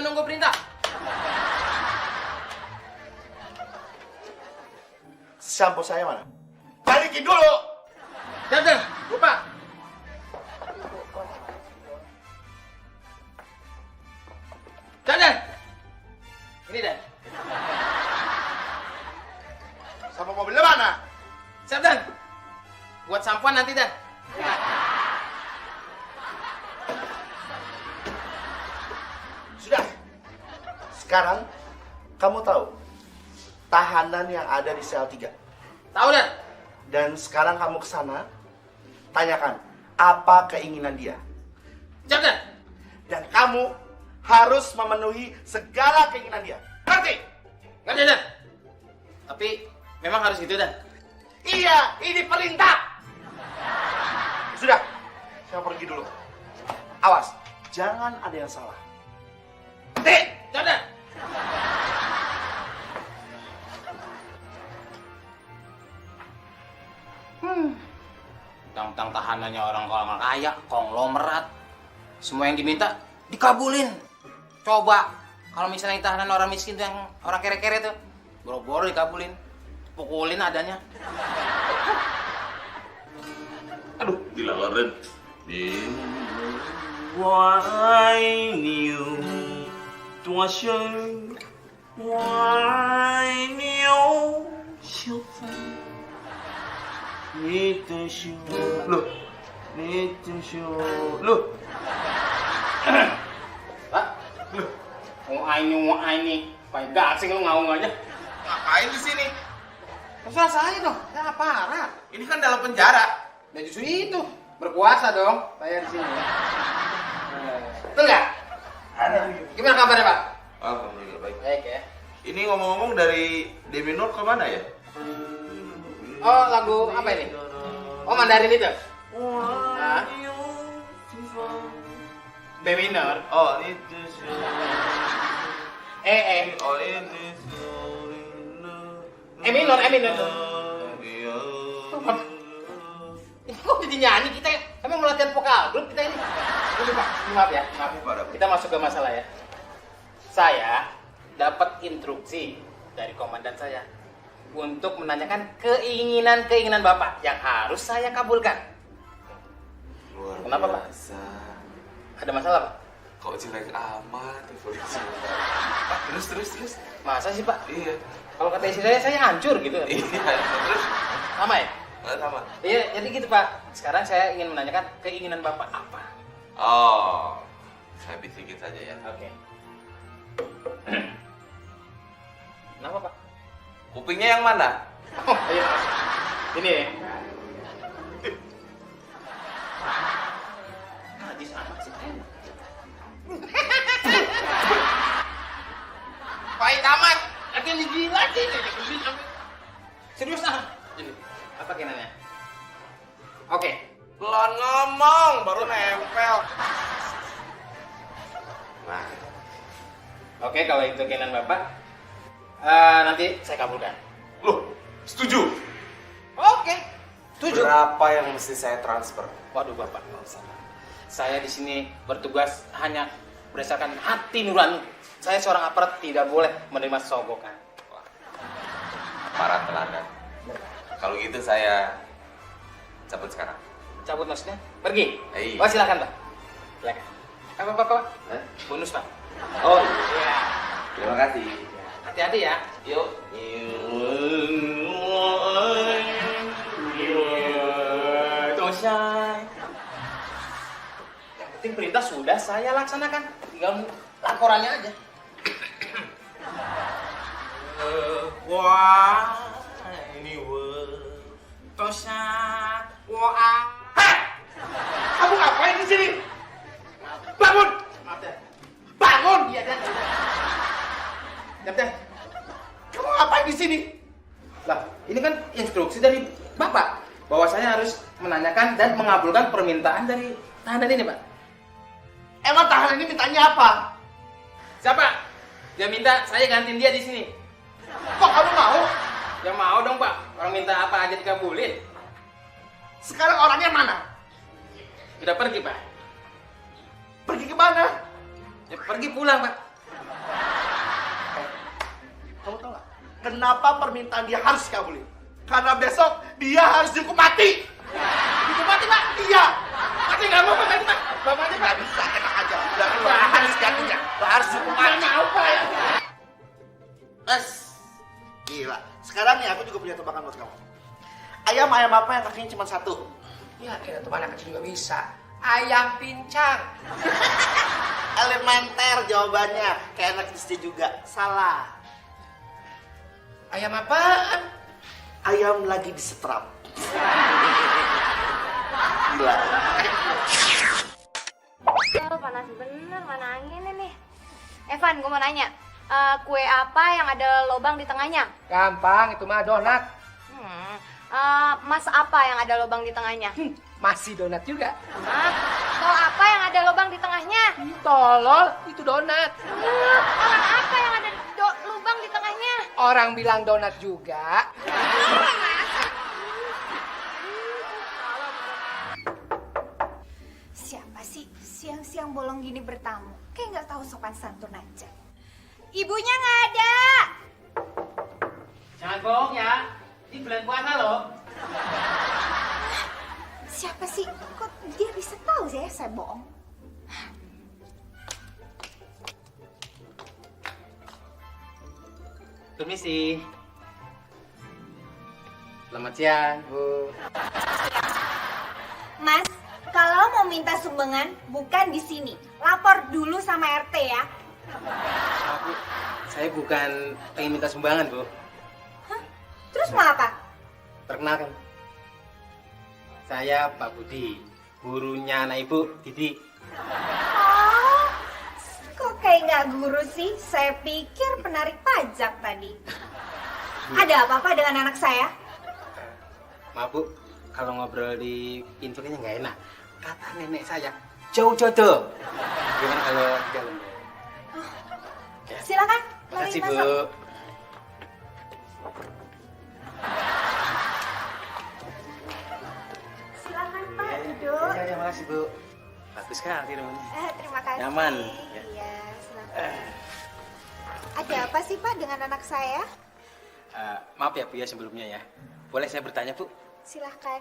menunggu perintah. Sampo saya mana? Balikin dulu! Dan, lupa. Dan. Ini Dan. Sampo mobilnya mana? Siap Dan. Buat sampoan nanti Dan. Sudah. Sekarang kamu tahu tahanan yang ada di sel 3. Tahu Dan? Dan sekarang kamu ke sana, tanyakan apa keinginan dia. Siap Dan. Dan kamu harus memenuhi segala keinginan dia. Ngerti? Ngerti Dan? Tapi memang harus gitu Dan. Iya, ini perintah. Sudah, saya pergi dulu. Awas, jangan ada yang salah. Siap Dan. Tentang tahanannya orang kaya, konglomerat. Semua yang diminta dikabulin. Coba kalau misalnya tahanan orang miskin tuh yang orang kere-kere tuh, boro-boro dikabulin, pukulin adanya. Aduh, dilalarin. Why you 多深 Why you 小风你的手 Loh你的手 Loh Pak, mau ini, pakai gasing lu ngaung aja. Ngapain di sini? Terserah saya dong, saya aparat. Ini kan dalam penjara. Dan justru itu, berkuasa dong saya di sini. Betul nggak? Gimana kabarnya Pak? Alhamdulillah baik. Baik ya. Ini ngomong-ngomong dari D minor ke mana ya? Oh lagu apa ini? Oh Mandarin itu? Hah? B minor. Oh itu. Oh ini. E minor tuh. Ini kok jadi nyanyi kita? Emang melatihan vokal grup kita ini? Ini Pak, maaf ya, maaf. Kita masuk ke masalah ya. Saya dapat instruksi dari komandan saya untuk menanyakan keinginan Bapak yang harus saya kabulkan. Luar Kenapa, Pak? biasa. Ada masalah Pak? Kok jelek amat evolusi. Pak, terus. Masa sih Pak? Iya. Kalau kata istri saya hancur gitu. Iya, terus. Sama ya? Sama. Iya, jadi gitu Pak. Sekarang saya ingin menanyakan keinginan Bapak apa? Oh, saya bisikin saja ya. Oke. Kenapa Pak? Kupingnya yang mana? Oh, iya. Ini ya. Najis amat sih. Pahit amat. Akan dijilat sih. Serius ah. Jadi, apa keinginannya? Oke. Belum ngomong, baru nempel. Nah, Oke, kalau itu keinginan Bapak, nanti saya kabulkan. loh, setuju? Oke. Tujuh. Berapa yang mesti saya transfer? Waduh Bapak, nggak usah. Saya di sini bertugas hanya berdasarkan hati nurani. Saya seorang aparat tidak boleh menerima sogokan. Para teladan. Kalau gitu saya cabut sekarang. Cabut maksudnya? Pergi? Iya. Oh silakan Pak. Silakan. Apa? Hah? Bonus Pak. Oh, Iya. terima kasih. Hati-hati ya. Yuk. Yang penting perintah sudah saya laksanakan. Tinggal laporannya aja. Wah, ini Tosya, wah. Hei! Kamu ngapain di sini? Bangun! Maaf Dan. Bangun! Iya Dan. Dan. Kamu ngapain di sini? Lah, ini kan instruksi dari Bapak bahwa saya harus menanyakan dan mengabulkan permintaan dari tahanan ini, Pak. Emang tahanan ini mintanya apa? Siapa? Dia minta saya gantiin dia di sini. Kok kamu mau? Ya mau dong, Pak. Orang minta apa aja dikabulin. Sekarang orangnya mana? Udah pergi, Pak. Pergi ke mana? Ya, pergi pulang, Pak. Kenapa permintaan dia harus dikabulin? Karena besok dia harus dihukum mati. Itu mati, Pak. Iya. Mati nggak mau, Pak. Pak. Bapaknya, Pak. Gak bisa, enak aja. Udah kan lo harus gantinya. Lo harus dihukum Nggak mati. mau, Pak. Gila. Sekarang nih aku juga punya tebakan buat kamu. Ayam apa yang kakinya cuma satu? Ya, kira teman anak kecil juga bisa. Ayam pincang. Elementer jawabannya. Kayak anak istri juga. Salah. Ayam apaan? Ayam lagi disetrap. Gila. Oh, panas bener, mana anginnya nih. Evan, gue mau nanya. Kue apa yang ada lubang di tengahnya? Gampang, itu mah donat. Mas apa yang ada lubang di tengahnya? Masih donat juga. Tol apa yang ada lubang di tengahnya? Tolol, itu donat. Orang apa yang ada lubang di tengahnya? Orang bilang donat juga. Siapa sih siang-siang bolong gini bertamu? Kayak nggak tahu sopan santun aja. Ibunya nggak ada. Jangan bohong ya. Ini bulan puasa loh. Siapa sih? Kok dia bisa tahu sih saya bohong? Permisi. Selamat siang, Bu. Mas, kalau mau minta sumbangan bukan di sini. Lapor dulu sama RT ya. Bu, saya bukan pengen minta sumbangan, Bu. Terus mau apa? Perkenalkan. Saya Pak Budi, gurunya anak Ibu, Didi. Oh, kok kayak nggak guru sih? Saya pikir penarik pajak tadi. Ada apa-apa dengan anak saya? Maaf, Bu, kalau ngobrol di pintu kayaknya nggak enak. Kata nenek saya, jauh jodoh. Gimana kalau di dalam? Silakan, mari Makasih, Bu. masuk. Silakan Pak, duduk. Ya, makasih, Bu. Bagus sekali rumahnya. Terima kasih. Nyaman. Iya, silakan. Ada apa sih Pak dengan anak saya? Maaf ya, Bu, ya sebelumnya ya. Boleh saya bertanya, Bu? Silahkan.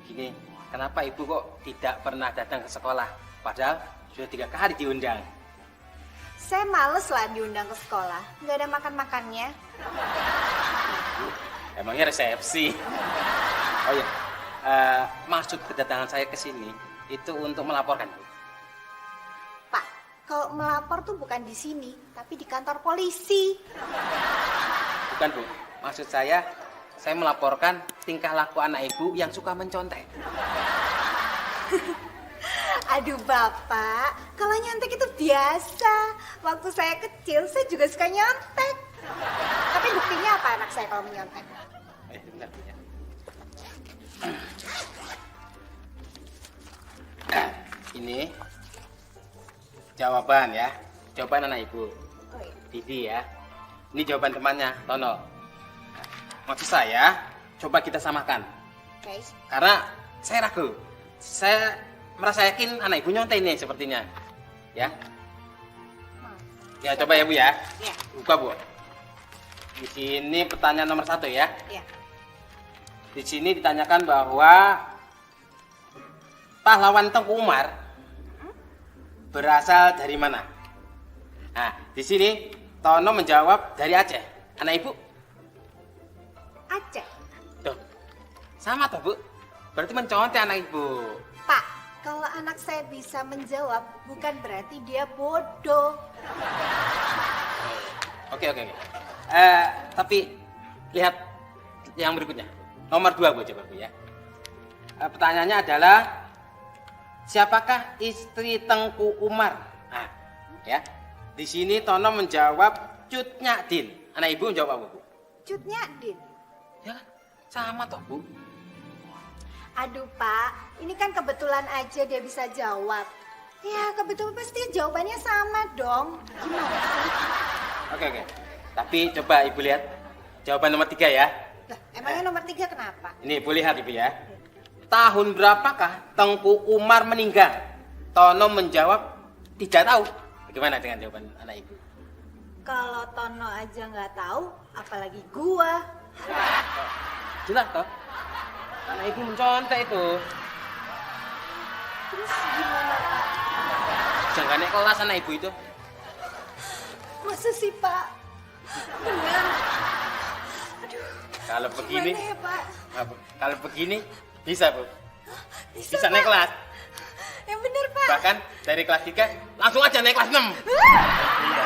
Gini, kenapa Ibu kok tidak pernah datang ke sekolah? Padahal sudah 3 kali diundang. Saya males lah diundang ke sekolah. Nggak ada makan-makannya. Emangnya resepsi? Oh iya, maksud kedatangan saya ke sini itu untuk melaporkan, Bu. Pak, kalau melapor tuh bukan di sini, tapi di kantor polisi. Bukan, Bu. Maksud saya melaporkan tingkah laku anak Ibu yang suka mencontek. Aduh Bapak, kalau nyontek itu biasa. Waktu saya kecil, saya juga suka nyontek. Tapi buktinya apa anak saya kalau menyontek? Bentar, Bu, ya. Ini jawaban ya, jawaban anak Ibu, Oh iya. Didi ya. Ini jawaban temannya, Tono. Maksud saya, coba kita samakan. Oke. Karena saya ragu. Saya merasa yakin anak Ibu nyontek ini sepertinya. Ya. Ya, coba ya, Bu ya. Iya. Buka, Bu. Di sini pertanyaan nomor 1 ya. Iya. Di sini ditanyakan bahwa pahlawan Tengku Umar berasal dari mana? Nah, di sini Tono menjawab dari Aceh. Anak Ibu? Aceh. Tuh. Sama toh, Bu? Berarti mencontek anak Ibu. Pak, kalau anak saya bisa menjawab, bukan berarti dia bodoh. Oke. Tapi lihat yang berikutnya. Nomor 2, Bu, coba, Bu ya. Pertanyaannya adalah siapakah istri Tengku Umar? Nah, ya. Di sini Tono menjawab Cut Nyadin. Anak Ibu menjawab apa, Bu? Cut Nyadin. Ya kan? Sama toh, Bu. Aduh Pak, ini kan kebetulan aja dia bisa jawab. Ya kebetulan pasti jawabannya sama dong. Gimana sih? Oke. Tapi coba Ibu lihat jawaban nomor 3 ya. Lah, emangnya nomor 3 kenapa? Ini Ibu lihat, Ibu ya. Tahun berapakah Tengku Umar meninggal? Tono menjawab tidak tahu. Bagaimana dengan jawaban anak Ibu? Kalau Tono aja nggak tahu, apalagi gua. Jelas toh? Karena ibu mencontek itu. Terus gimana Pak? Jangan naik kelas anak ibu itu. Masa sih Pak? Bener? Kalau begini, Gimana ya Pak? kalau begini bisa bu, Bisa, bisa naik Pak? kelas. Yang bener Pak? Bahkan dari kelas 3 langsung aja naik kelas 6. Wah! Iya.